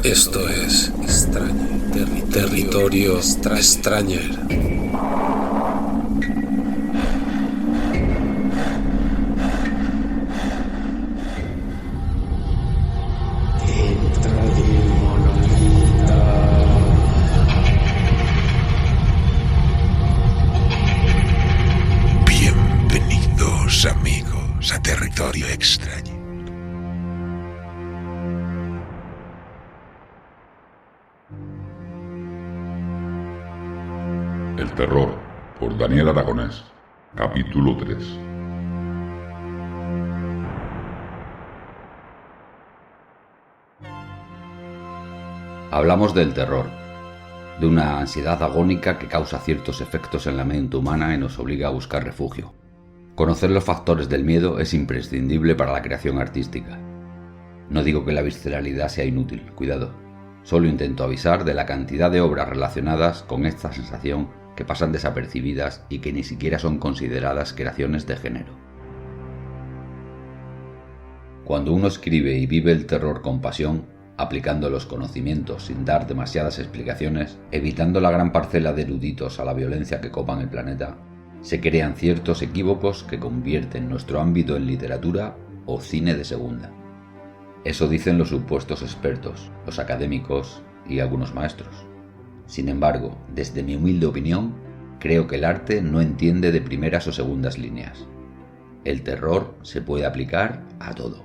Esto es Territorio Stranger. Bienvenidos, amigos, a Territorio Extraño. El terror, por Daniel Aragonés, capítulo 3. Hablamos del terror, de una ansiedad agónica que causa ciertos efectos en la mente humana y nos obliga a buscar refugio. Conocer los factores del miedo es imprescindible para la creación artística. No digo que la visceralidad sea inútil, cuidado. Solo intento avisar de la cantidad de obras relacionadas con esta sensación que pasan desapercibidas y que ni siquiera son consideradas creaciones de género. Cuando uno escribe y vive el terror con pasión, aplicando los conocimientos sin dar demasiadas explicaciones, evitando la gran parcela de eruditos a la violencia que copan el planeta, se crean ciertos equívocos que convierten nuestro ámbito en literatura o cine de segunda. Eso dicen los supuestos expertos, los académicos y algunos maestros. Sin embargo, desde mi humilde opinión, creo que el arte no entiende de primeras o segundas líneas. El terror se puede aplicar a todo.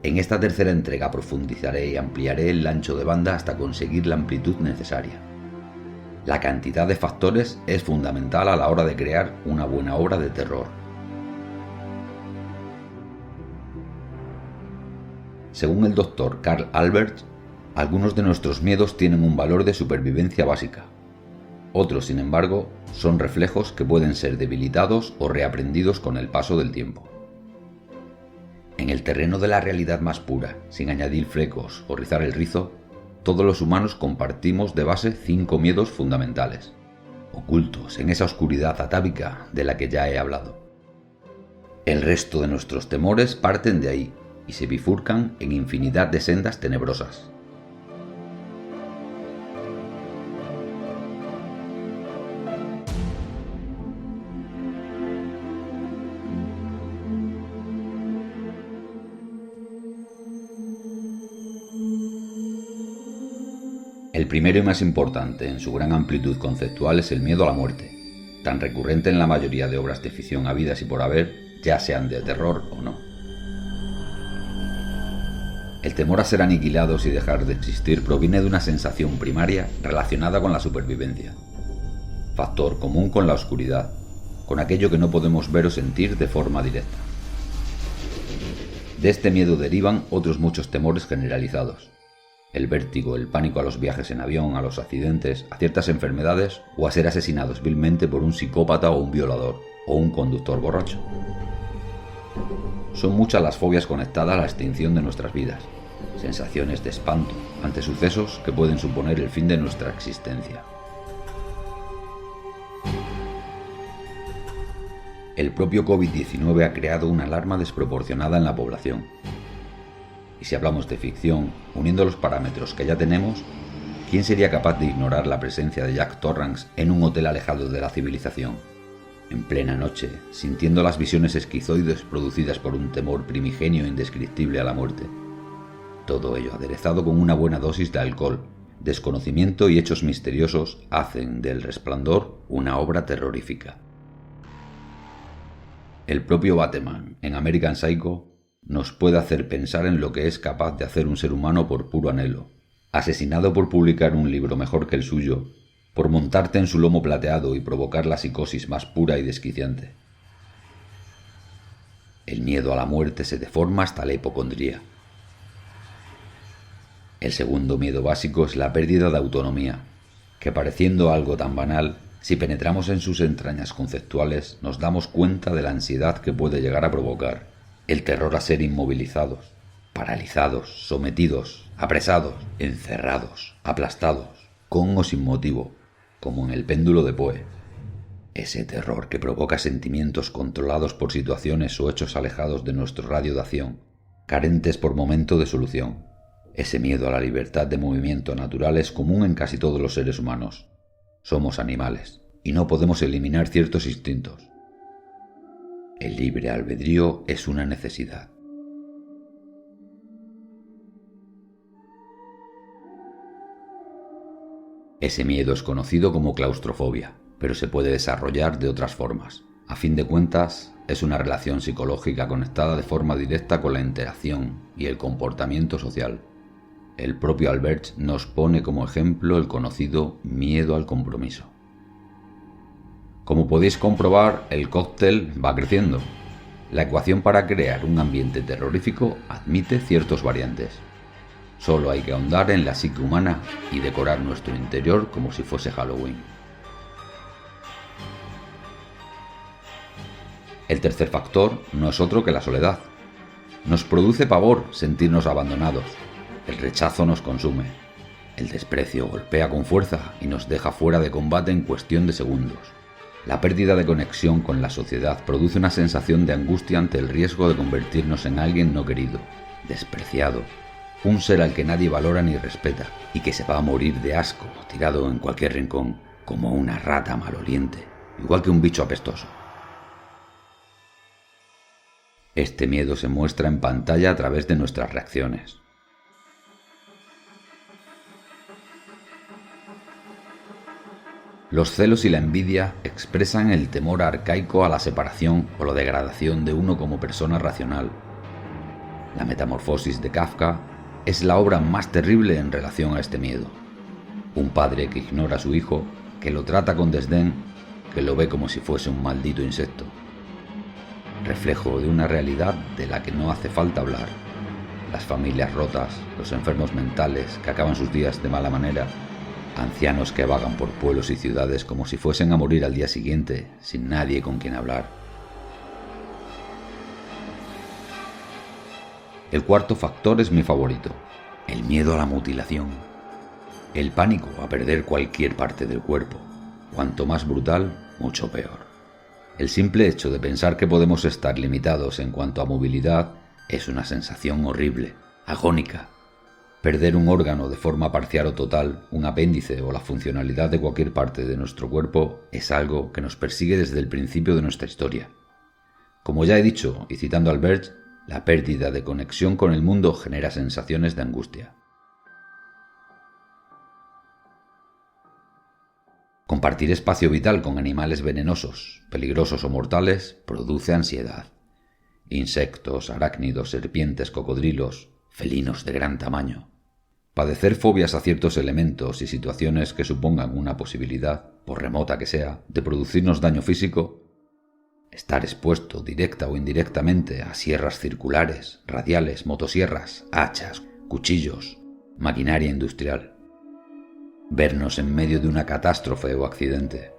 En esta tercera entrega profundizaré y ampliaré el ancho de banda hasta conseguir la amplitud necesaria. La cantidad de factores es fundamental a la hora de crear una buena obra de terror. Según el Dr. Karl Albert, algunos de nuestros miedos tienen un valor de supervivencia básica. Otros, sin embargo, son reflejos que pueden ser debilitados o reaprendidos con el paso del tiempo. En el terreno de la realidad más pura, sin añadir flecos o rizar el rizo, todos los humanos compartimos de base 5 miedos fundamentales, ocultos en esa oscuridad atávica de la que ya he hablado. El resto de nuestros temores parten de ahí y se bifurcan en infinidad de sendas tenebrosas. El primero y más importante en su gran amplitud conceptual es el miedo a la muerte, tan recurrente en la mayoría de obras de ficción habidas y por haber, ya sean de terror o no. El temor a ser aniquilados y dejar de existir proviene de una sensación primaria relacionada con la supervivencia, factor común con la oscuridad, con aquello que no podemos ver o sentir de forma directa. De este miedo derivan otros muchos temores generalizados: el vértigo, el pánico a los viajes en avión, a los accidentes, a ciertas enfermedades o a ser asesinados vilmente por un psicópata o un violador o un conductor borracho. Son muchas las fobias conectadas a la extinción de nuestras vidas, sensaciones de espanto ante sucesos que pueden suponer el fin de nuestra existencia. El propio COVID-19 ha creado una alarma desproporcionada en la población. Y si hablamos de ficción, uniendo los parámetros que ya tenemos, ¿quién sería capaz de ignorar la presencia de Jack Torrance en un hotel alejado de la civilización? En plena noche, sintiendo las visiones esquizoides producidas por un temor primigenio e indescriptible a la muerte. Todo ello aderezado con una buena dosis de alcohol, desconocimiento y hechos misteriosos hacen del Resplandor una obra terrorífica. El propio Bateman, en American Psycho, nos puede hacer pensar en lo que es capaz de hacer un ser humano por puro anhelo, asesinado por publicar un libro mejor que el suyo, por montarte en su lomo plateado y provocar la psicosis más pura y desquiciante. El miedo a la muerte se deforma hasta la hipocondría. El segundo miedo básico es la pérdida de autonomía, que pareciendo algo tan banal, si penetramos en sus entrañas conceptuales, nos damos cuenta de la ansiedad que puede llegar a provocar, el terror a ser inmovilizados, paralizados, sometidos, apresados, encerrados, aplastados, con o sin motivo, como en el péndulo de Poe. Ese terror que provoca sentimientos controlados por situaciones o hechos alejados de nuestro radio de acción, carentes por momento de solución. Ese miedo a la libertad de movimiento natural es común en casi todos los seres humanos. Somos animales y no podemos eliminar ciertos instintos. El libre albedrío es una necesidad. Ese miedo es conocido como claustrofobia, pero se puede desarrollar de otras formas. A fin de cuentas, es una relación psicológica conectada de forma directa con la interacción y el comportamiento social. El propio Albert nos pone como ejemplo el conocido miedo al compromiso. Como podéis comprobar, el cóctel va creciendo. La ecuación para crear un ambiente terrorífico admite ciertas variantes. Solo hay que ahondar en la psique humana y decorar nuestro interior como si fuese Halloween. El tercer factor no es otro que la soledad. Nos produce pavor sentirnos abandonados. El rechazo nos consume. El desprecio golpea con fuerza y nos deja fuera de combate en cuestión de segundos. La pérdida de conexión con la sociedad produce una sensación de angustia ante el riesgo de convertirnos en alguien no querido, despreciado, un ser al que nadie valora ni respeta y que se va a morir de asco tirado en cualquier rincón, como una rata maloliente, igual que un bicho apestoso. Este miedo se muestra en pantalla a través de nuestras reacciones. Los celos y la envidia expresan el temor arcaico a la separación o la degradación de uno como persona racional. La Metamorfosis de Kafka es la obra más terrible en relación a este miedo. Un padre que ignora a su hijo, que lo trata con desdén, que lo ve como si fuese un maldito insecto. Reflejo de una realidad de la que no hace falta hablar. Las familias rotas, los enfermos mentales que acaban sus días de mala manera, ancianos que vagan por pueblos y ciudades como si fuesen a morir al día siguiente, sin nadie con quien hablar. El cuarto factor es mi favorito, el miedo a la mutilación. El pánico a perder cualquier parte del cuerpo. Cuanto más brutal, mucho peor. El simple hecho de pensar que podemos estar limitados en cuanto a movilidad es una sensación horrible, agónica. Perder un órgano de forma parcial o total, un apéndice o la funcionalidad de cualquier parte de nuestro cuerpo es algo que nos persigue desde el principio de nuestra historia. Como ya he dicho, y citando a Albert, la pérdida de conexión con el mundo genera sensaciones de angustia. Compartir espacio vital con animales venenosos, peligrosos o mortales produce ansiedad. Insectos, arácnidos, serpientes, cocodrilos, felinos de gran tamaño. Padecer fobias a ciertos elementos y situaciones que supongan una posibilidad, por remota que sea, de producirnos daño físico. Estar expuesto directa o indirectamente a sierras circulares, radiales, motosierras, hachas, cuchillos, maquinaria industrial. Vernos en medio de una catástrofe o accidente.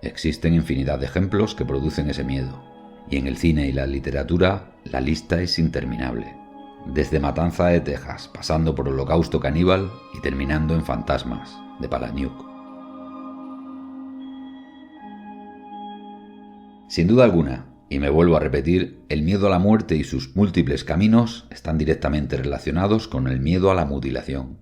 Existen infinidad de ejemplos que producen ese miedo, y en el cine y la literatura la lista es interminable. Desde Matanza de Texas, pasando por Holocausto Caníbal y terminando en Fantasmas, de Palahniuk. Sin duda alguna, y me vuelvo a repetir, el miedo a la muerte y sus múltiples caminos están directamente relacionados con el miedo a la mutilación.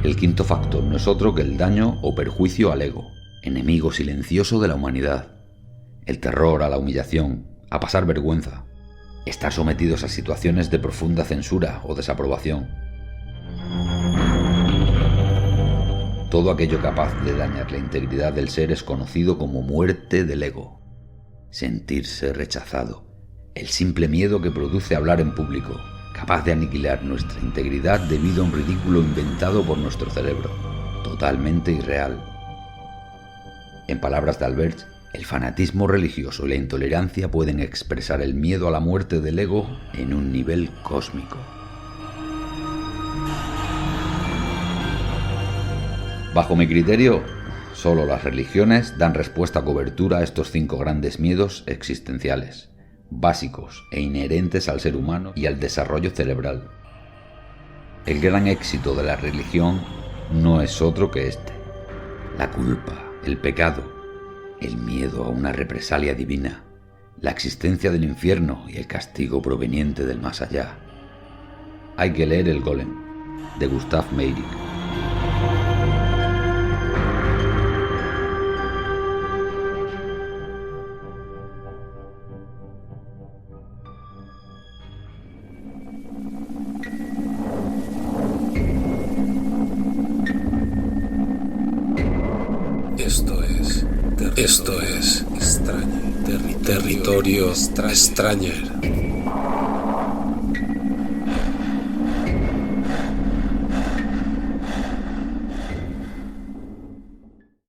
El quinto factor no es otro que el daño o perjuicio al ego, enemigo silencioso de la humanidad. El terror a la humillación, a pasar vergüenza, estar sometidos a situaciones de profunda censura o desaprobación. Todo aquello capaz de dañar la integridad del ser es conocido como muerte del ego. Sentirse rechazado, el simple miedo que produce hablar en público, capaz de aniquilar nuestra integridad debido a un ridículo inventado por nuestro cerebro, totalmente irreal. En palabras de Albert, el fanatismo religioso y la intolerancia pueden expresar el miedo a la muerte del ego en un nivel cósmico. Bajo mi criterio, solo las religiones dan respuesta a cobertura a estos 5 grandes miedos existenciales, básicos e inherentes al ser humano y al desarrollo cerebral. El gran éxito de la religión no es otro que este: la culpa, el pecado, el miedo a una represalia divina, la existencia del infierno y el castigo proveniente del más allá. Hay que leer El Golem, de Gustav Meyrink. Esto es Extrañer. Territorio Extrañer.